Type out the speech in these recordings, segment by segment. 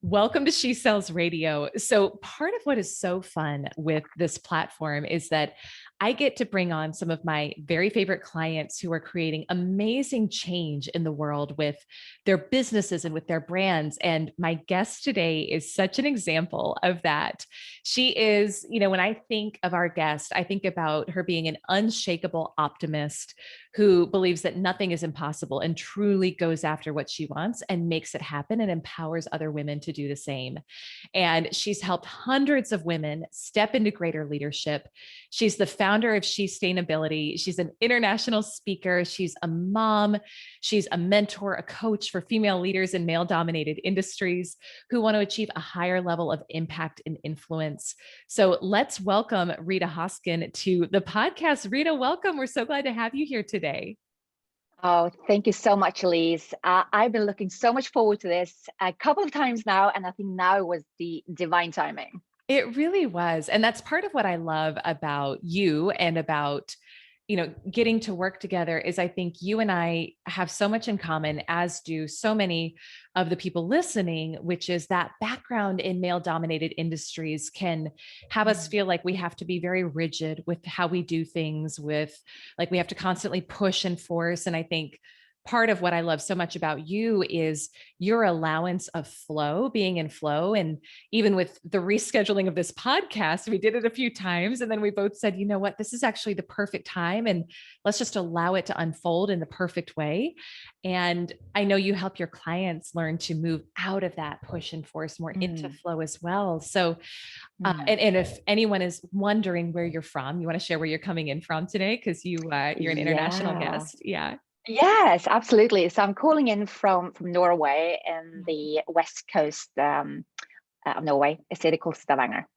Welcome to She Sells Radio. So, part of what is so fun with this platform is that I get to bring on some of my very favorite clients who are creating amazing change in the world with their businesses and with their brands. And my guest today is such an example of that. She is, when I think of our guest, I think about her being an unshakable optimist who believes that nothing is impossible and truly goes after what she wants and makes it happen and empowers other women to do the same. And she's helped hundreds of women step into greater leadership. She's the founder of Shestainability. She's an international speaker. She's a mom. She's a mentor, a coach for female leaders in male-dominated industries who want to achieve a higher level of impact and influence. So let's welcome Rita Hausken to the podcast. Rita, welcome. We're so glad to have you here today. Oh, thank you so much, Elyse. I've been looking so much forward to this a couple of times now, and I think now was the divine timing. It really was. And that's part of what I love about you and about, getting to work together is I think you and I have so much in common, as do so many of the people listening, which is that background in male dominated industries can have us feel like we have to be very rigid with how we do things, with like we have to constantly push and force. And I think part of what I love so much about you is your allowance of flow, being in flow. And even with the rescheduling of this podcast, we did it a few times. And then we both said, you know what, this is actually the perfect time. And let's just allow it to unfold in the perfect way. And I know you help your clients learn to move out of that push and force more into flow as well. So, and if anyone is wondering where you're from, you want to share where you're coming in from today? Because you're an international guest. Yeah. Yes, absolutely. So I'm calling in from Norway in the west coast of Norway, a city called Stavanger.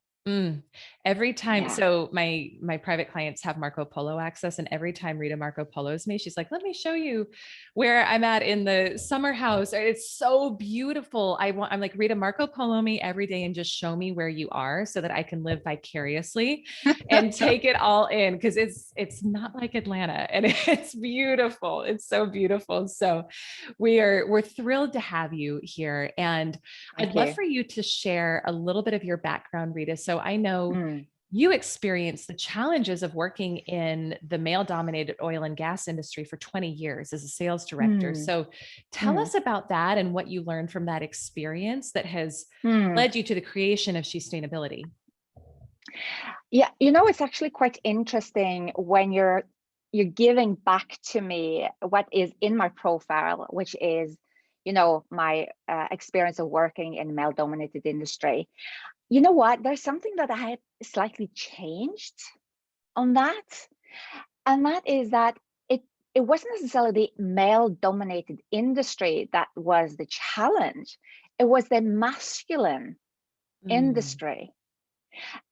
Every time, Yeah. so my private clients have Marco Polo access, and every time Rita Marco Polos me, she's like, "Let me show you where I'm at in the summer house." It's so beautiful. I'm like, Rita, Marco Polo me every day and just show me where you are so that I can live vicariously and take it all in, because it's not like Atlanta, and it's beautiful. It's so beautiful. So we're thrilled to have you here, and I'd love for you to share a little bit of your background, Rita. So I know you experienced the challenges of working in the male-dominated oil and gas industry for 20 years as a sales director. So tell us about that and what you learned from that experience that has led you to the creation of Shestainability. Yeah, it's actually quite interesting when you're giving back to me what is in my profile, which is, my experience of working in male-dominated industry. You know what? There's something that I had slightly changed on that. And that is that it wasn't necessarily the male-dominated industry that was the challenge. It was the masculine industry.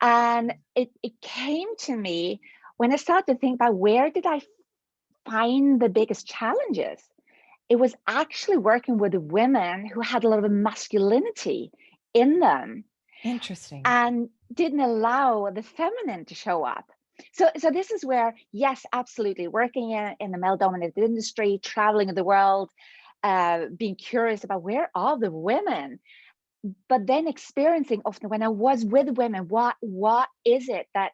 And it came to me when I started to think about where did I find the biggest challenges? It was actually working with the women who had a lot of masculinity in them. Interesting. And didn't allow the feminine to show up. So this is where, yes, absolutely, working in the male-dominated industry, traveling the world, being curious about where are the women, but then experiencing often when I was with women, what is it that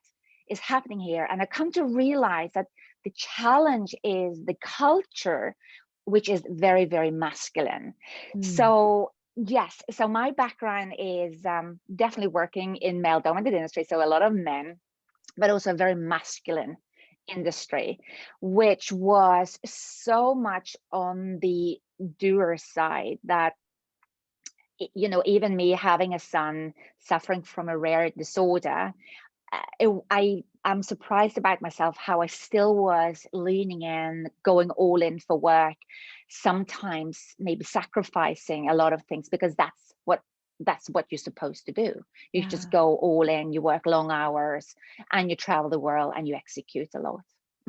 is happening here? And I come to realize that the challenge is the culture, which is very, very masculine. So yes, so my background is definitely working in male-dominated industry, so a lot of men, but also a very masculine industry, which was so much on the doer side that, even me having a son suffering from a rare disorder, I'm surprised about myself how I still was leaning in, going all in for work, sometimes maybe sacrificing a lot of things, because that's what you're supposed to do. You just go all in, you work long hours, and you travel the world and you execute a lot.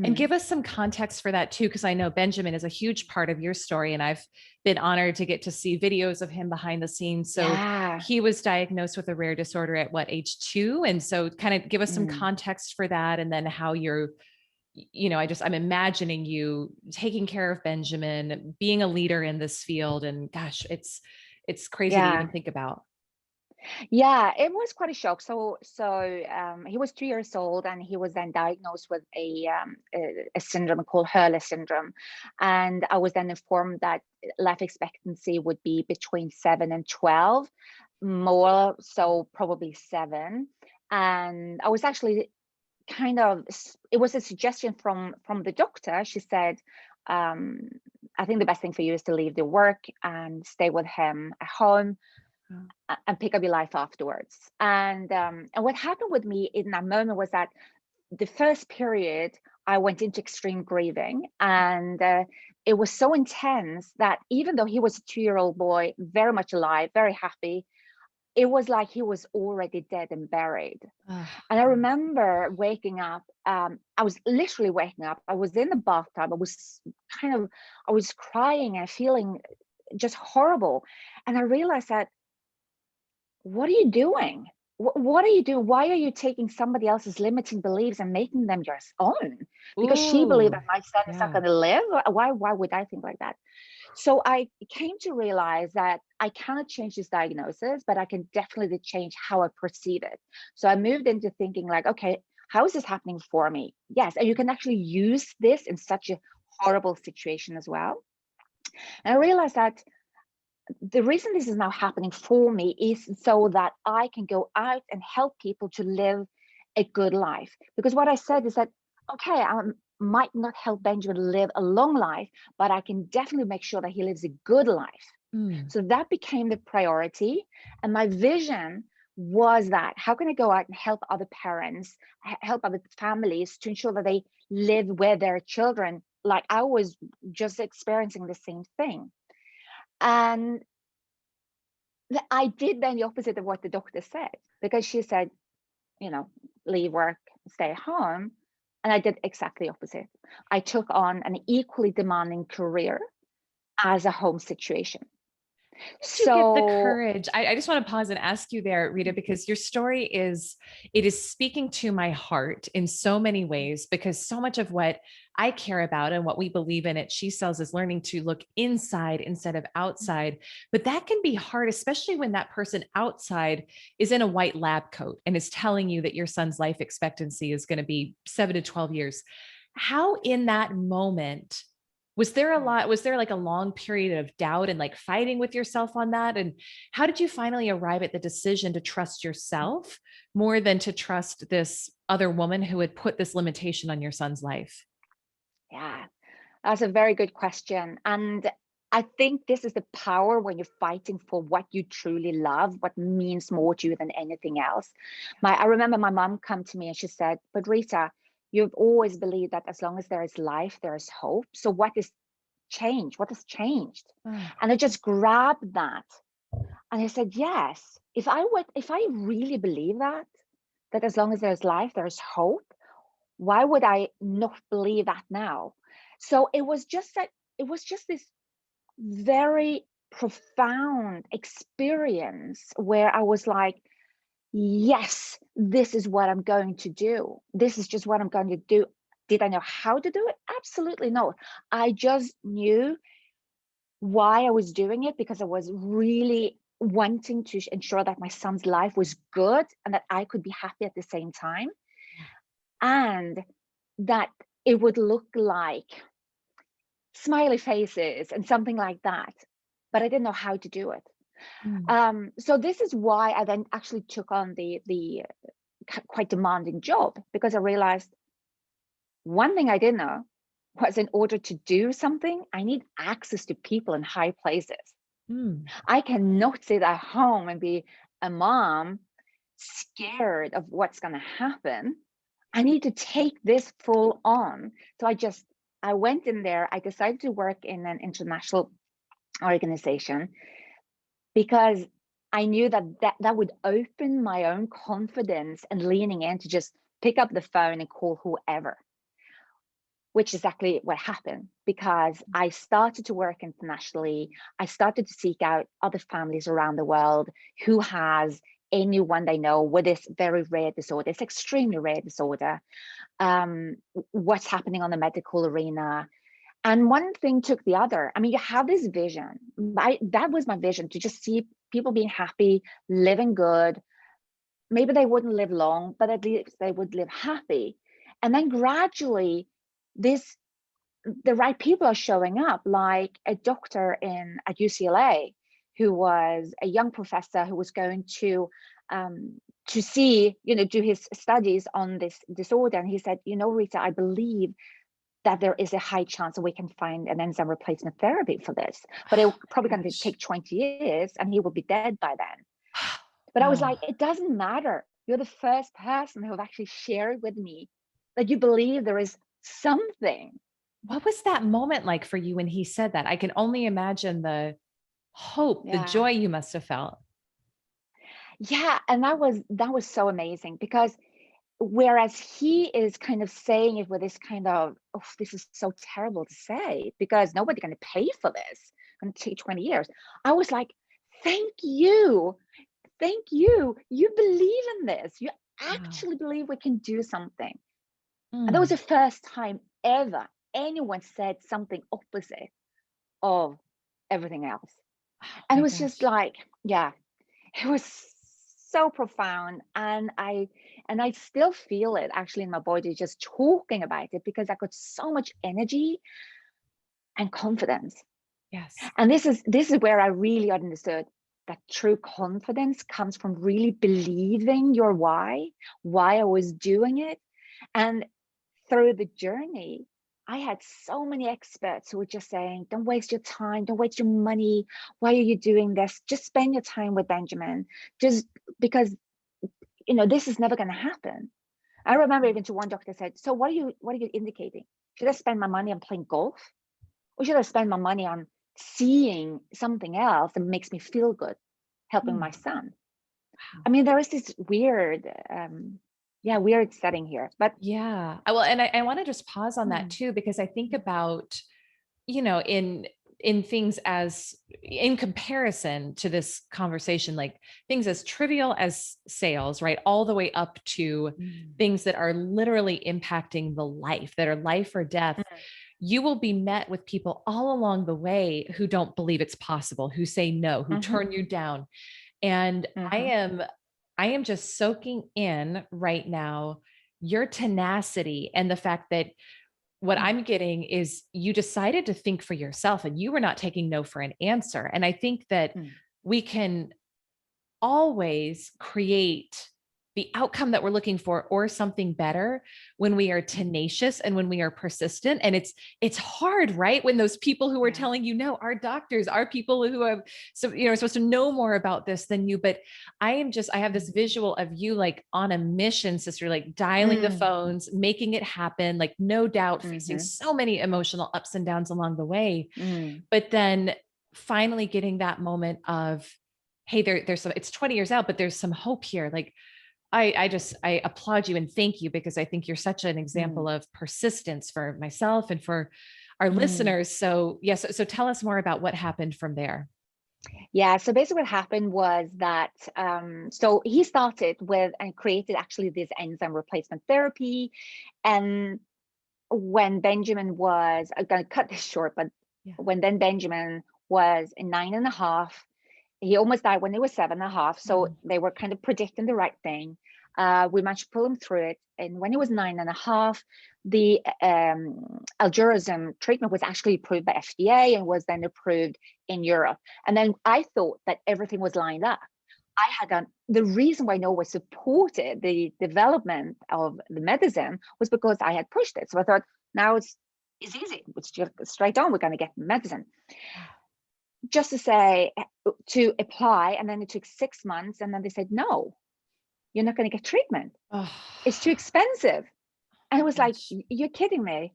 And give us some context for that too, because I know Benjamin is a huge part of your story, and I've been honored to get to see videos of him behind the scenes. So he was diagnosed with a rare disorder at age 2. And so kind of give us some context for that, and then how you're, I'm imagining you taking care of Benjamin, being a leader in this field. And gosh, it's crazy to even think about. Yeah, it was quite a shock. He was 2 years old, and he was then diagnosed with a syndrome called Hurley syndrome, and I was then informed that life expectancy would be between 7 and 12, more so probably 7. And I was actually it was a suggestion from the doctor. She said, um, "I think the best thing for you is to leave the work and stay with him at home." Oh. And pick up your life afterwards. And what happened with me in that moment was that the first period I went into extreme grieving, and it was so intense that even though he was a 2-year-old boy, very much alive, very happy, it was like he was already dead and buried. Oh, And I remember waking up. I was literally waking up. I was in the bathtub. Kind of, I was crying and feeling just horrible. And I realized that, what are you doing? What are you doing? Why are you taking somebody else's limiting beliefs and making them your own? Because she believed ooh, that my son is not yeah. going to live. Why would I think like that? So I came to realize that I cannot change this diagnosis, but I can definitely change how I perceive it. So I moved into thinking like, okay, how is this happening for me? Yes, and you can actually use this in such a horrible situation as well. And I realized that the reason this is now happening for me is so that I can go out and help people to live a good life. Because what I said is that, okay, I might not help Benjamin live a long life, but I can definitely make sure that he lives a good life. Mm. So that became the priority. And my vision was that, how can I go out and help other parents, help other families to ensure that they live with their children like I was just experiencing the same thing. And I did then the opposite of what the doctor said, because she said, you know, leave work, stay home. And I did exactly the opposite. I took on an equally demanding career as a home situation. Did you get the So courage? I just want to pause and ask you there, Rita, because your story it is speaking to my heart in so many ways, because so much of what I care about and what we believe in at She Sells is learning to look inside instead of outside. But that can be hard, especially when that person outside is in a white lab coat and is telling you that your son's life expectancy is going to be 7 to 12 years. How in that moment was there like a long period of doubt and like fighting with yourself on that? And how did you finally arrive at the decision to trust yourself more than to trust this other woman who had put this limitation on your son's life? yeah, that's a very good question. And I think this is the power when you're fighting for what you truly love, what means more to you than anything else. I remember my mom come to me and she said, "But Rita, you've always believed that as long as there is life, there is hope. So what is change? What has changed?" Oh, And I just grabbed that. And I said, yes, if I really believe that as long as there's life, there's hope, why would I not believe that now? So it was just this very profound experience where I was like, yes, this is what I'm going to do. This is just what I'm going to do. Did I know how to do it? Absolutely not. I just knew why I was doing it, because I was really wanting to ensure that my son's life was good and that I could be happy at the same time, and that it would look like smiley faces and something like that. But I didn't know how to do it. mm. So this is why I then actually took on the quite demanding job, because I realized one thing I didn't know was, in order to do something, I need access to people in high places. Mm. I cannot sit at home and be a mom scared of what's going to happen. I need to take this full on. So I went in there. I decided to work in an international organization because I knew that would open my own confidence and leaning in to just pick up the phone and call whoever, which is exactly what happened, because I started to work internationally. I started to seek out other families around the world who has anyone they know with this very rare disorder. It's extremely rare disorder. What's happening on the medical arena. And one thing took the other. I mean, you have this vision. That was my vision, to just see people being happy, living good. Maybe they wouldn't live long, but at least they would live happy. And then gradually the right people are showing up, like a doctor at UCLA, who was a young professor who was going to see, do his studies on this disorder. And he said, Rita, I believe that there is a high chance that we can find an enzyme replacement therapy for this, but it's probably going to take 20 years and he will be dead by then. But I was like, it doesn't matter. You're the first person who have actually shared with me that you believe there is something. What was that moment like for you when he said that? I can only imagine the hope, the joy you must have felt. Yeah, and that was so amazing, because whereas he is kind of saying it with this kind of, oh, this is so terrible to say because nobody's going to pay for this. It's going to take 20 years. I was like, thank you. Thank you. You believe in this. You actually believe we can do something. And that was the first time ever anyone said something opposite of everything else. And it was just like, it was so profound. And I still feel it actually in my body just talking about it, because I got so much energy and confidence. Yes. And this is where I really understood that true confidence comes from really believing your why I was doing it. And through the journey, I had so many experts who were just saying, don't waste your time, don't waste your money. Why are you doing this? Just spend your time with Benjamin, just because, this is never going to happen. I remember even to one doctor said, so what are you indicating? Should I spend my money on playing golf? Or should I spend my money on seeing something else that makes me feel good, helping my son? Wow. I mean, there is this weird, weird setting here, but yeah. Well, and I want to just pause on that too, because I think about, in things as in comparison to this conversation, like things as trivial as sales, right? All the way up to things that are literally impacting the life, that are life or death. You will be met with people all along the way who don't believe it's possible, who say no, who turn you down. And I am just soaking in right now your tenacity and the fact that what I'm getting is you decided to think for yourself and you were not taking no for an answer. And I think that we can always create the outcome that we're looking for or something better when we are tenacious and when we are persistent. And it's hard, right? When those people who are telling you no, our doctors, our people who have, so, are supposed to know more about this than you. But I have this visual of you like on a mission, sister, like dialing the phones, making it happen, like no doubt facing so many emotional ups and downs along the way. But then finally getting that moment of, hey, there's some, it's 20 years out, but there's some hope here. Like, I applaud you and thank you, because I think you're such an example of persistence for myself and for our listeners. So yes. So tell us more about what happened from there. Yeah. So basically what happened was that, so he started with and created actually this enzyme replacement therapy. And when Benjamin was, I'm going to cut this short, but when then Benjamin was 9.5, he almost died when he was 7.5. So they were kind of predicting the right thing. We managed to pull him through it. And when he was 9.5, the algorithm treatment was actually approved by FDA and was then approved in Europe. And then I thought that everything was lined up. I had done, the reason why Noah supported the development of the medicine was because I had pushed it. So I thought, now it's easy. It's just straight on. We're going to get medicine. Just to say, to apply, and then it took 6 months, and then they said, no, you're not going to get treatment. It's too expensive. And it was like, you're kidding me.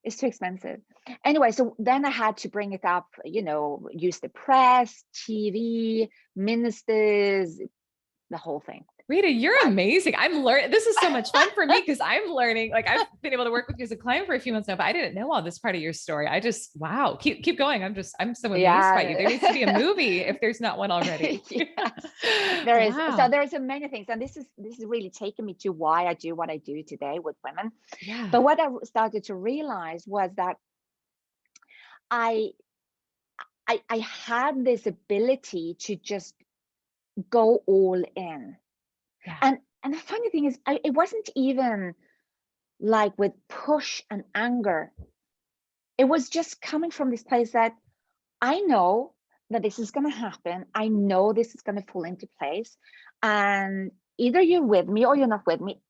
It's too expensive. Anyway, so then I had to bring it up, use the press, TV, ministers, the whole thing. Rita, you're amazing. I'm learning. This is so much fun for me because I'm learning. Like I've been able to work with you as a client for a few months now, but I didn't know all this part of your story. Wow. Keep going. I'm so amazed by you. There needs to be a movie if there's not one already. There is. Wow. So there's many things. And this is really taken me to why I do what I do today with women. Yeah. But what I started to realize was that I had this ability to just go all in. Yeah. And the funny thing is, it wasn't even like with push and anger. It was just coming from this place that I know that this is going to happen. I know this is going to fall into place. And either you're with me or you're not with me.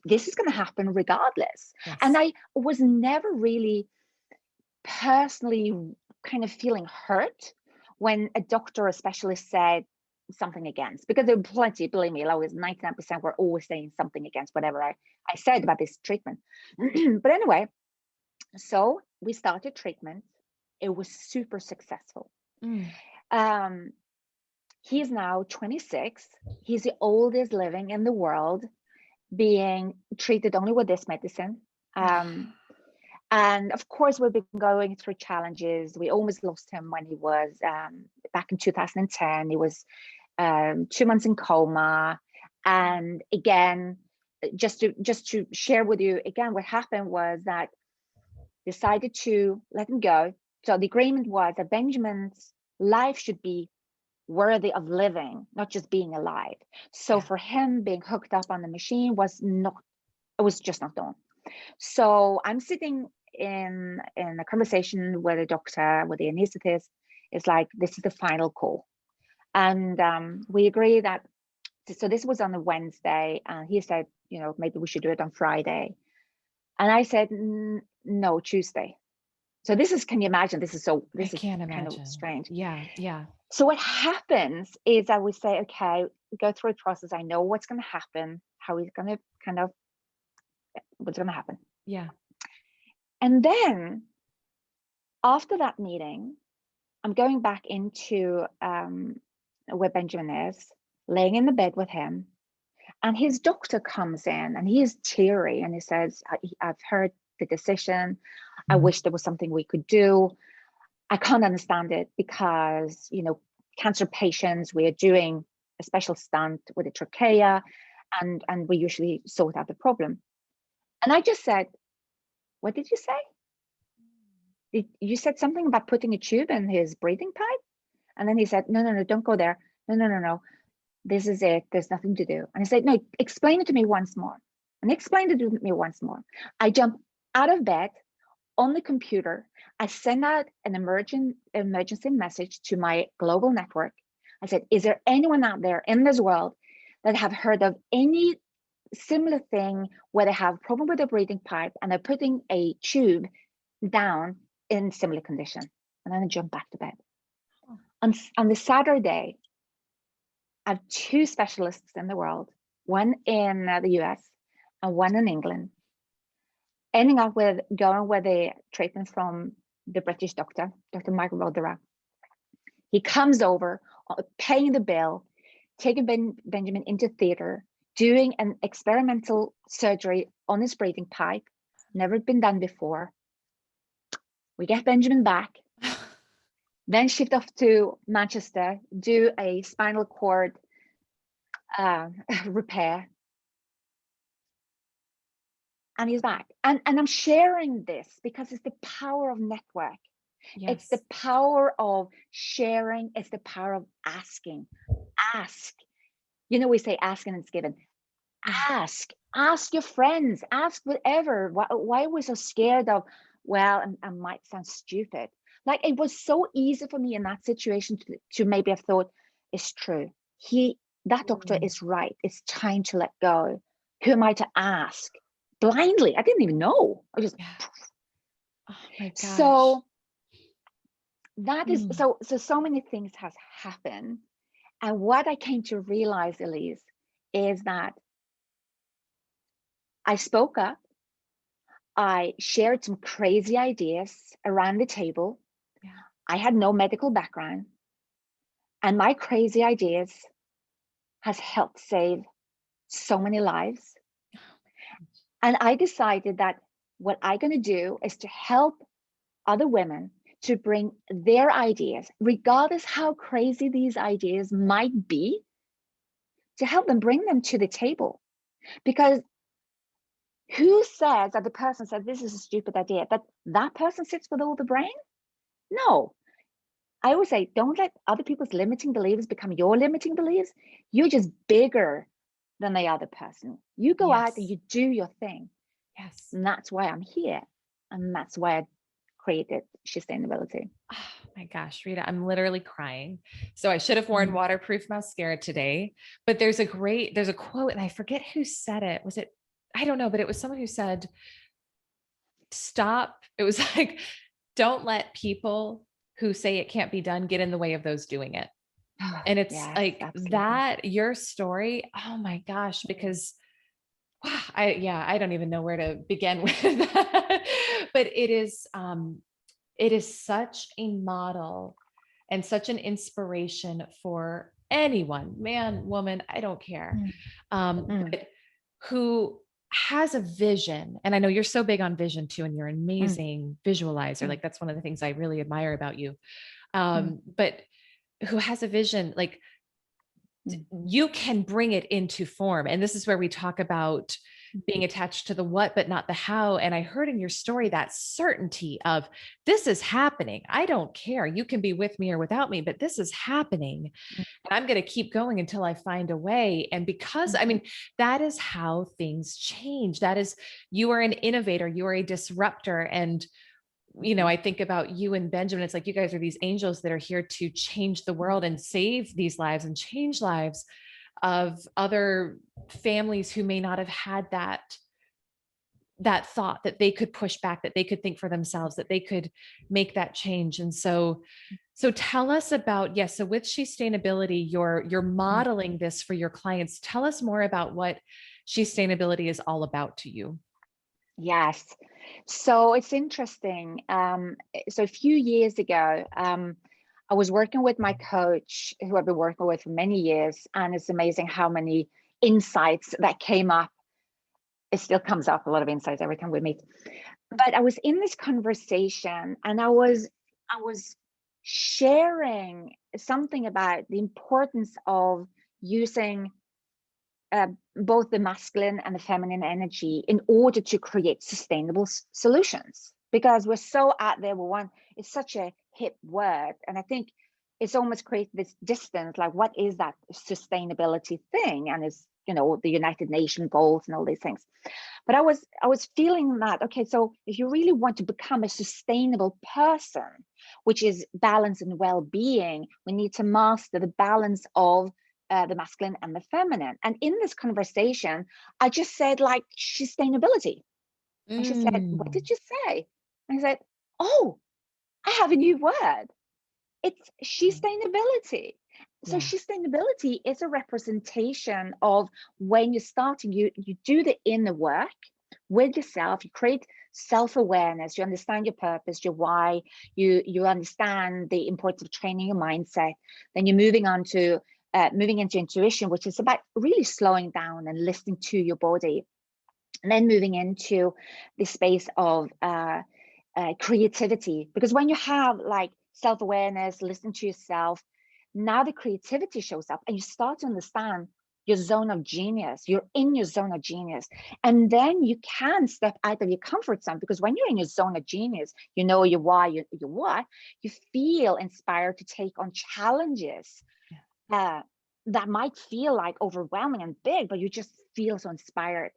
This is going to happen regardless. Yes. And I was never really personally kind of feeling hurt when a doctor or a specialist said something against, because there were plenty, believe me, always 99% were always saying something against whatever I said about this treatment. But anyway, so we started treatment. It was super successful. Um, he's now 26. He's the oldest living in the world, being treated only with this medicine. And of course, we've been going through challenges. We almost lost him when he was back in 2010. He was 2 months in coma. And again, just to share with you again, what happened was that decided to let him go. So the agreement was that Benjamin's life should be worthy of living, not just being alive. So for him, being hooked up on the machine was just not done. So I'm sitting in a conversation with a doctor, with the anesthetist. It's like, this is the final call. And we agree that, so this was on a Wednesday, and he said, maybe we should do it on Friday. And I said, no, Tuesday. So this is, can you imagine? This is kind of strange. Yeah. So what happens is that we say, okay, go through the process. I know what's going to happen, how he's going to what's going to happen. Yeah. And then after that meeting, I'm going back into where Benjamin is, laying in the bed with him. And his doctor comes in and he is teary and he says, I've heard the decision. I wish there was something we could do. I can't understand it because, cancer patients, we are doing a special stunt with a trachea and we usually sort out the problem. And I just said, what did you say? You said something about putting a tube in his breathing pipe? And then he said, no, don't go there. No. This is it. There's nothing to do. And I said, no, explain it to me once more. And he explained it to me once more. I jumped out of bed on the computer. I sent out an emergency message to my global network. I said, is there anyone out there in this world that have heard of any similar thing where they have a problem with their breathing pipe and they're putting a tube down in similar condition? And then I jumped back to bed. On the Saturday, I have 2 specialists in the world, one in the US and one in England, ending up with going with the treatment from the British doctor, Dr. Michael Rodera. He comes over, paying the bill, taking Benjamin into theater, doing an experimental surgery on his breathing pipe, never been done before. We get Benjamin back, then shift off to Manchester, do a spinal cord repair. And he's back. And I'm sharing this because it's the power of network. Yes. It's the power of sharing. It's the power of asking. Ask. We say ask and it's given. Ask your friends, ask whatever. Why are we so scared of, well, I might sound stupid. Like, it was so easy for me in that situation to maybe have thought, it's true. That doctor is right. It's time to let go. Who am I to ask? Blindly. I didn't even know. I just, oh my gosh. So that is, so many things has happened. And what I came to realize, Elyse, is that I spoke up. I shared some crazy ideas around the table. Yeah. I had no medical background. And my crazy ideas has helped save so many lives. And I decided that what I'm going to do is to help other women to bring their ideas, regardless how crazy these ideas might be, to help them bring them to the table. Because who says that the person said, this is a stupid idea, that person sits with all the brain? No. I always say, don't let other people's limiting beliefs become your limiting beliefs. You're just bigger than the other person. You go out and Yes. you do your thing. Yes. And that's why I'm here. And that's why I created Shestainability. Oh my gosh, Rita, I'm literally crying. So I should have worn Mm. waterproof mascara today, but there's a quote and I forget who said it. Was it, I don't know, but it was someone who said, stop. It was like, don't let people who say it can't be done get in the way of those doing it. And it's Yes, like absolutely. that, your story. Oh my gosh, because wow, I don't even know where to begin with that. But it is such a model and such an inspiration for anyone, man, woman, I don't care, Mm. Mm. but who has a vision. And I know you're so big on vision too, and you're an Mm. amazing visualizer. Mm. Like that's one of the things I really admire about you. Mm. But who has a vision, like Mm. you can bring it into form. And this is where we talk about Mm. being attached to the what, but not the how. And I heard in your story that certainty of this is happening. I don't care. You can be with me or without me, but this is happening. Mm. And I'm going to keep going until I find a way. And because, I Mhm. mean, that is how things change. That is, you are an innovator, you are a disruptor. And I think about you and Benjamin. It's like you guys are these angels that are here to change the world and save these lives and change lives of other families who may not have had that thought that they could push back, that they could think for themselves, that they could make that change. And so tell us about, yes, so with Sustainability, you're Mm. modeling this for your clients. Tell us more about what Sustainability is all about to you. Yes. So it's interesting. So a few years ago, I was working with my coach, who I've been working with for many years, and it's amazing how many insights that came up. It still comes up, a lot of insights every time we meet. But I was in this conversation, and I was sharing something about the importance of using both the masculine and the feminine energy in order to create sustainable solutions, because we're so out there with one. It's such a hip word, and I think it's almost created this distance, like what is that sustainability thing, and it's the United Nations goals and all these things. But I was feeling that, okay, so if you really want to become a sustainable person, which is balance and well-being, we need to master the balance of the masculine and the feminine. And in this conversation, I just said, like, sustainability. And she said, what Mm, did you say? I said, oh, I have a new word. It's right. sustainability. So Yeah. sustainability is a representation of when you're starting, you do the inner work with yourself, you create self-awareness, you understand your purpose, your why, you understand the importance of training your mindset. Then you're moving into intuition, which is about really slowing down and listening to your body. And then moving into the space of creativity, because when you have like self-awareness, listen to yourself, now the creativity shows up and you start to understand your zone of genius. You're in your zone of genius, and then you can step out of your comfort zone, because when you're in your zone of genius, you know your why, your what, you feel inspired to take on challenges Yeah. uh, that might feel like overwhelming and big, but you just feel so inspired.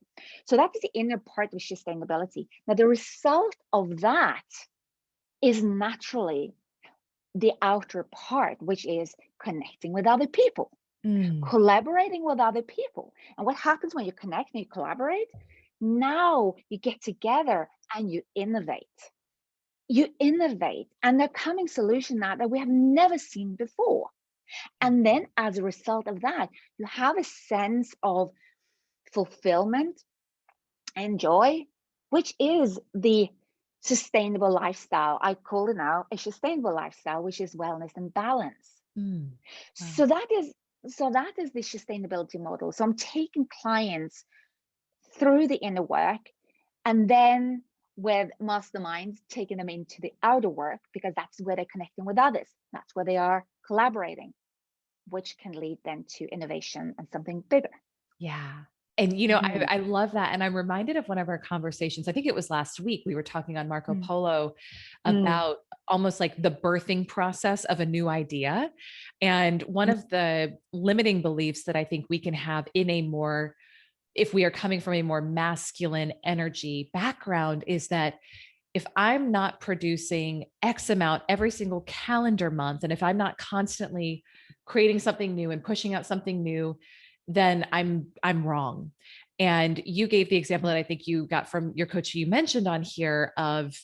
So that is the inner part of sustainability. Now, the result of that is naturally the outer part, which is connecting with other people, Mm, collaborating with other people. And what happens when you connect and you collaborate? Now you get together and you innovate. You innovate, and they're coming solutions now that we have never seen before. And then as a result of that, you have a sense of fulfillment and joy, which is the sustainable lifestyle. I call it now a sustainable lifestyle, which is wellness and balance. mm. Wow. So that is the sustainability model. So I'm taking clients through the inner work, and then with masterminds, taking them into the outer work, because that's where they're connecting with others. That's where they are collaborating, which can lead then to innovation and something bigger. Yeah. And, you know, Mhm. I love that. And I'm reminded of one of our conversations. I think it was last week. We were talking on Marco Mm. Polo Mm. about almost like the birthing process of a new idea. And one Mm. of the limiting beliefs that I think we can have in a more, if we are coming from a more masculine energy background, is that if I'm not producing X amount every single calendar month, and if I'm not constantly creating something new and pushing out something new, then I'm wrong. And you gave the example that I think you got from your coach you mentioned on here of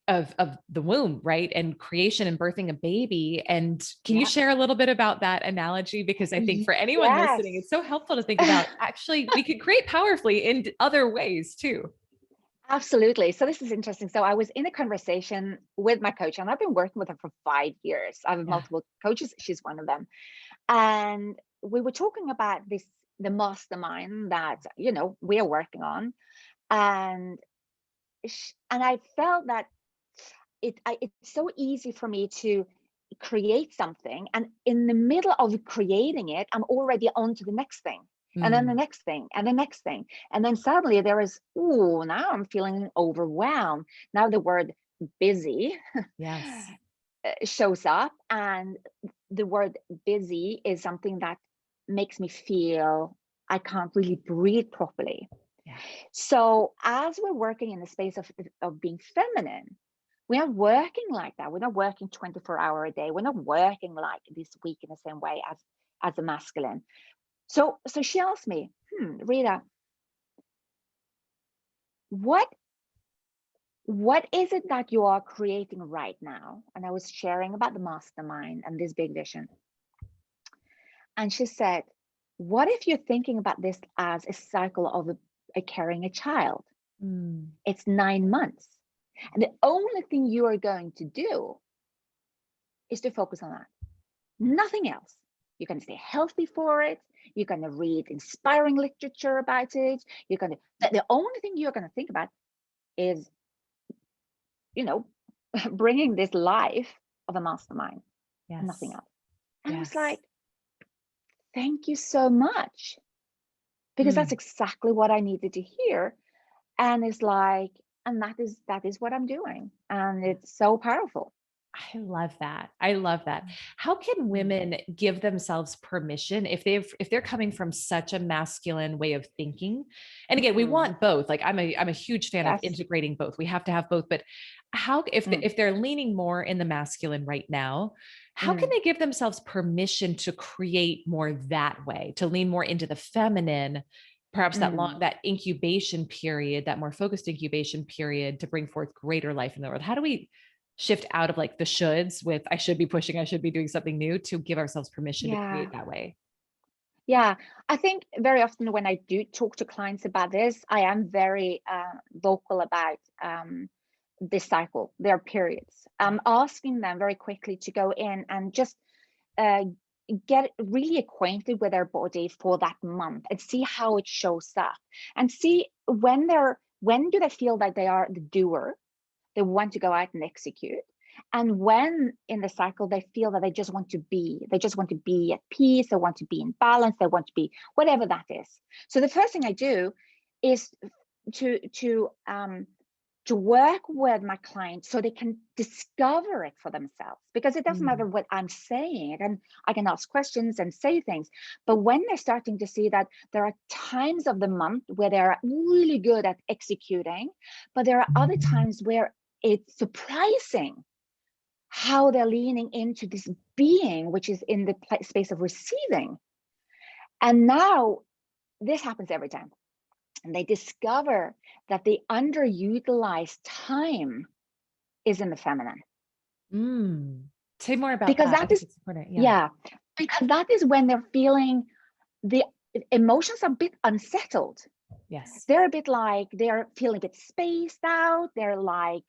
the womb, right? And creation and birthing a baby. And can you Yeah. share a little bit about that analogy? Because I think for anyone Yes. listening, it's so helpful to think about actually we could create powerfully in other ways too. Absolutely. So this is interesting. So I was in a conversation with my coach, and I've been working with her for 5 years. I have Yeah. multiple coaches. She's one of them. And we were talking about this, the mastermind that, we are working on. And and I felt that it's so easy for me to create something, and in the middle of creating it, I'm already on to the next thing, and then the Mm, next thing, and the next thing, and then suddenly there is, oh, now I'm feeling overwhelmed. Now the word busy yes. shows up, and the word busy is something that makes me feel I can't really breathe properly. Yeah. So as we're working in the space of being feminine, we are working like that. We're not working 24-hour a day. We're not working like this week in the same way as the masculine. So she asked me, Rita, what what is it that you are creating right now? And I was sharing about the mastermind and this big vision. And she said, what if you're thinking about this as a cycle of carrying a child? Mm, It's 9 months. And the only thing you are going to do is to focus on that. Nothing else. You're going to stay healthy for it. You're going to read inspiring literature about it. You're going to, the only thing you're going to think about is, you know, bringing this life of a mastermind and nothing yes. else. And I was Yes. like, thank you so much. Because that's Mm. exactly what I needed to hear. And it's like, and that is what I'm doing. And it's so powerful. I love that. I love that. How can Mm. women give themselves permission if they're coming from such a masculine way of thinking? And again, we Mm. want both. Like I'm a huge fan of Yes. integrating both. We have to have both, but how Mm. if they're leaning more in the masculine right now, how can Mm. they give themselves permission to create more that way, to lean more into the feminine, perhaps Mm. that incubation period, that more focused incubation period to bring forth greater life in the world? How do we shift out of like the shoulds with I should be pushing, I should be doing something new to give ourselves permission to Yeah. create that way? Yeah. I think very often when I do talk to clients about this, I am very vocal about this cycle, their periods. Yeah. I'm asking them very quickly to go in and just uh, get really acquainted with their body for that month and see how it shows up, and see when do they feel that they are the doer, they want to go out and execute, and when in the cycle they feel that they just want to be at peace, they want to be in balance, they want to be whatever that is. So the first thing I do is to to um to work with my clients so they can discover it for themselves, because it doesn't matter Mm, what I'm saying, and I can ask questions and say things, but when they're starting to see that there are times of the month where they're really good at executing, but there are other times where it's surprising how they're leaning into this being which is in the space of receiving. And now this happens every time, and they discover that the underutilized time is in the feminine, mm. Say more about because that. I that think is, it's important. Yeah. yeah, because that is when they're feeling the emotions are a bit unsettled. Yes. They're a bit like they're feeling a bit spaced out. They're like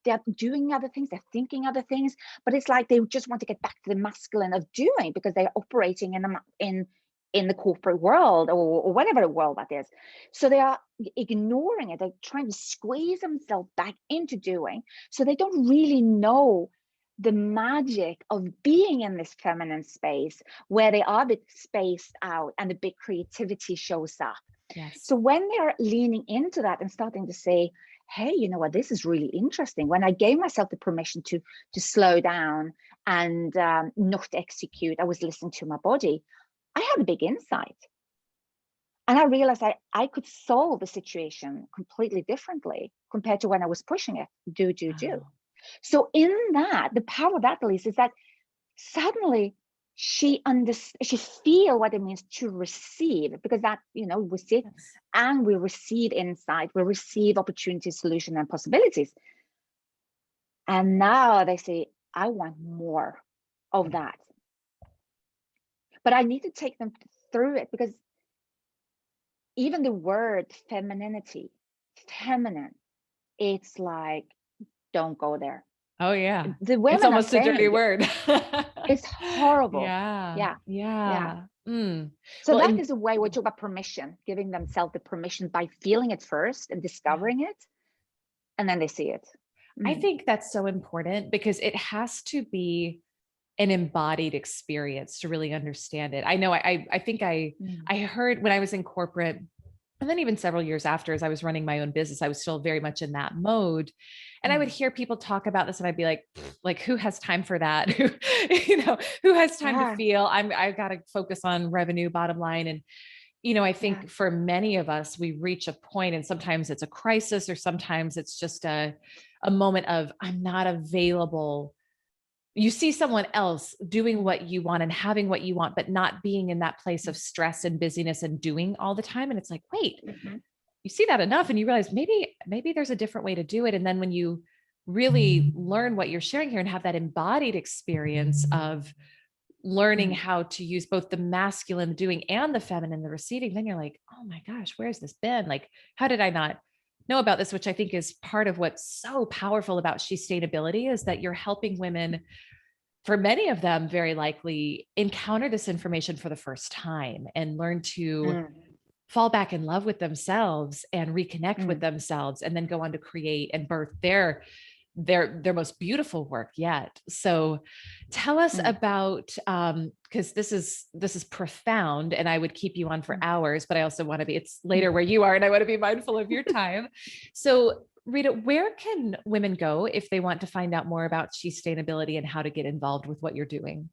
they're doing other things, they're thinking other things, but it's like they just want to get back to the masculine of doing, because they're operating in the corporate world, or whatever world that is. So they are ignoring it. They're trying to squeeze themselves back into doing. So they don't really know the magic of being in this feminine space where they are a bit spaced out and the big creativity shows up. Yes. So when they're leaning into that and starting to say, hey, you know what, this is really interesting. When I gave myself the permission to slow down and not execute, I was listening to my body. I had a big insight. And I realized I could solve a situation completely differently compared to when I was pushing it, do. Wow. So in that, the power of that, Elyse, is that suddenly she feel what it means to receive, because that, you know, we sit Yes. and we receive insight, we receive opportunities, solution, and possibilities. And now they say, I want more of that. But I need to take them through it, because even the word femininity, feminine, it's like, don't go there. Oh yeah. The It's women are almost a dirty saying word. it's horrible. Yeah. Yeah. Yeah. Yeah. Mm. So Well, that and is a way we talk about permission, giving themselves the permission by feeling it first and discovering it, and then they see it. I Mm. think that's so important because it has to be an embodied experience to really understand it. I know I think Mm. I heard when I was in corporate, and then even several years after, as I was running my own business, I was still very much in that mode. And I would Mm. hear people talk about this and I'd be like, who has time for that? Who, you know, who has time to Yeah. feel? I've got to focus on revenue, bottom line. And, you know, I Yeah. think for many of us, we reach a point and sometimes it's a crisis or sometimes it's just a moment of I'm not available. You see someone else doing what you want and having what you want, but not being in that place of stress and busyness and doing all the time. And it's like, wait, Mhm. you see that enough and you realize maybe there's a different way to do it. And then when you really learn what you're sharing here and have that embodied experience of learning Mm. how to use both the masculine doing and the feminine the receiving, then you're like, oh my gosh, where's this been? Like, how did I not know about this? Which I think is part of what's so powerful about Shestainability is that you're helping women, for many of them very likely, encounter this information for the first time and learn to Mm. fall back in love with themselves and reconnect with Mm. themselves and then go on to create and birth their most beautiful work yet. So tell us Mm. about because this is profound and I would keep you on for Mm. hours, but I also want to be, it's Mm. later where you are and I want to be mindful of your time. So Rita, where can women go if they want to find out more about sustainability and how to get involved with what you're doing?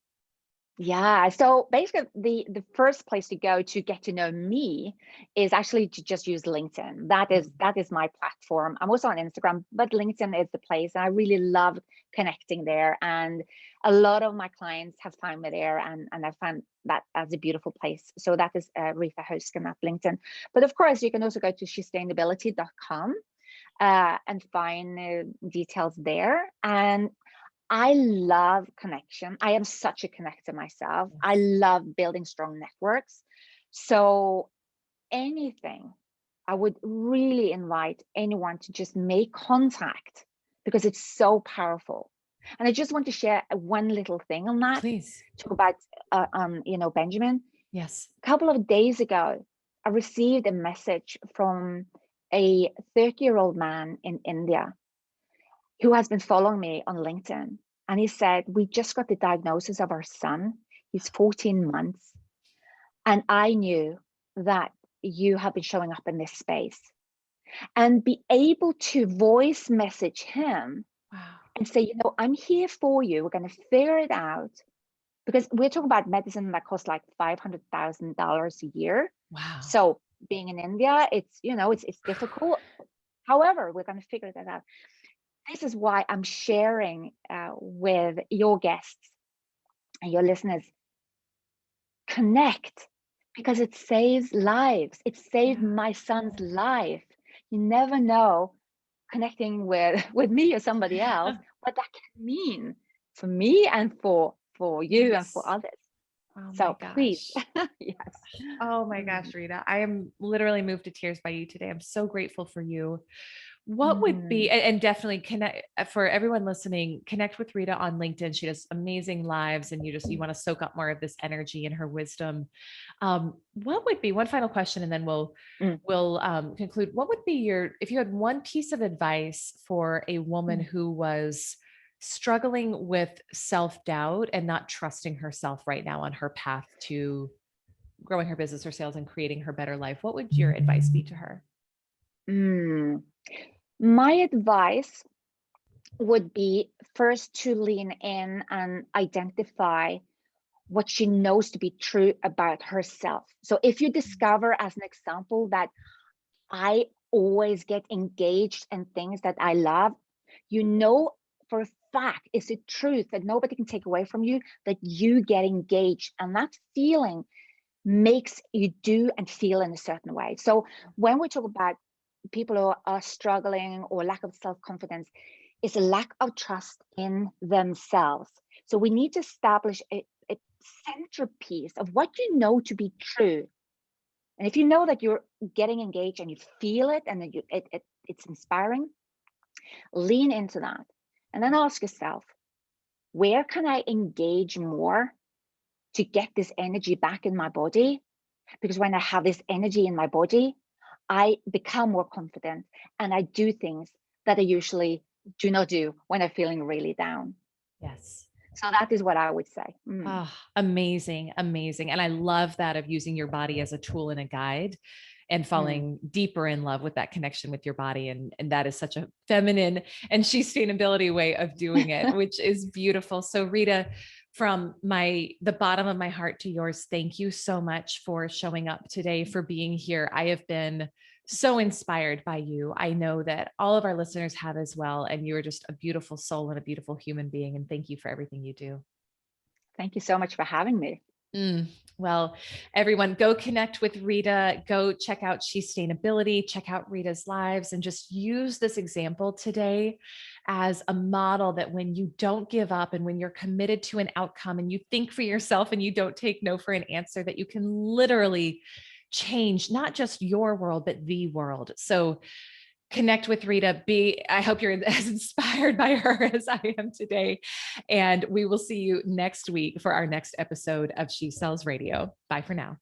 Yeah. So basically, the first place to go to get to know me is actually to just use LinkedIn. That is my platform. I'm also on Instagram, but LinkedIn is the place. And I really love connecting there. And a lot of my clients have found me there, and I find that as a beautiful place. So that is Rita Hausken at LinkedIn. But of course, you can also go to sustainability.com and find details there. And I love connection. I am such a connector myself. I Yes. love building strong networks. So anything, I would really invite anyone to just make contact, because it's so powerful. And I just want to share one little thing on that. Please. Talk about, Benjamin. Yes. A couple of days ago, I received a message from a 30-year-old man in India who has been following me on LinkedIn. And he said, we just got the diagnosis of our son. He's 14 months. And I knew that you have been showing up in this space, and be able to voice message him Wow. and say, I'm here for you. We're going to figure it out. Because we're talking about medicine that costs like $500,000 a year. Wow. So being in India, it's difficult. However, we're going to figure that out. This is why I'm sharing with your guests and your listeners. Connect, because it saves lives. It saved Yeah. my son's life. You never know, connecting with me or somebody else, what that can mean for me and for you and for Yes. others. Oh my So please, gosh. yes. Oh my Mm. gosh, Rita. I am literally moved to tears by you today. I'm so grateful for you. What would be, Mm. and definitely connect for everyone listening, connect with Rita on LinkedIn. She does amazing lives and you want to soak up more of this energy and her wisdom. What would be one final question and then Mm. we'll conclude. What would be if you had one piece of advice for a woman Mm. who was struggling with self-doubt and not trusting herself right now on her path to growing her business or sales and creating her better life, what would your advice be to her? Mm. My advice would be first to lean in and identify what she knows to be true about herself. So if you discover, as an example, that I always get engaged in things that I love, you know for a fact, it's a truth that nobody can take away from you, that you get engaged, and that feeling makes you do and feel in a certain way. So when we talk about people who are struggling or lack of self-confidence, it's a lack of trust in themselves. So we need to establish a centerpiece of what you know to be true. And if you know that you're getting engaged and you feel it and it's inspiring, lean into that. And then ask yourself, where can I engage more to get this energy back in my body? Because when I have this energy in my body, I become more confident and I do things that I usually do not do when I'm feeling really down. Yes. So that is what I would say. Oh, amazing, amazing. And I love that of using your body as a tool and a guide and Mm. falling deeper in love with that connection with your body. And that is such a feminine and sustainability way of doing it, which is beautiful. So Rita, from the bottom of my heart to yours, thank you so much for showing up today, for being here. I have been so inspired by you. I know that all of our listeners have as well. And you are just a beautiful soul and a beautiful human being. And thank you for everything you do. Thank you so much for having me. Well, everyone, go connect with Rita, go check out Shestainability, check out Rita's lives, and just use this example today as a model that when you don't give up and when you're committed to an outcome and you think for yourself and you don't take no for an answer, that you can literally change not just your world, but the world. So connect with Rita. I hope you're as inspired by her as I am today. And we will see you next week for our next episode of She Sells Radio. Bye for now.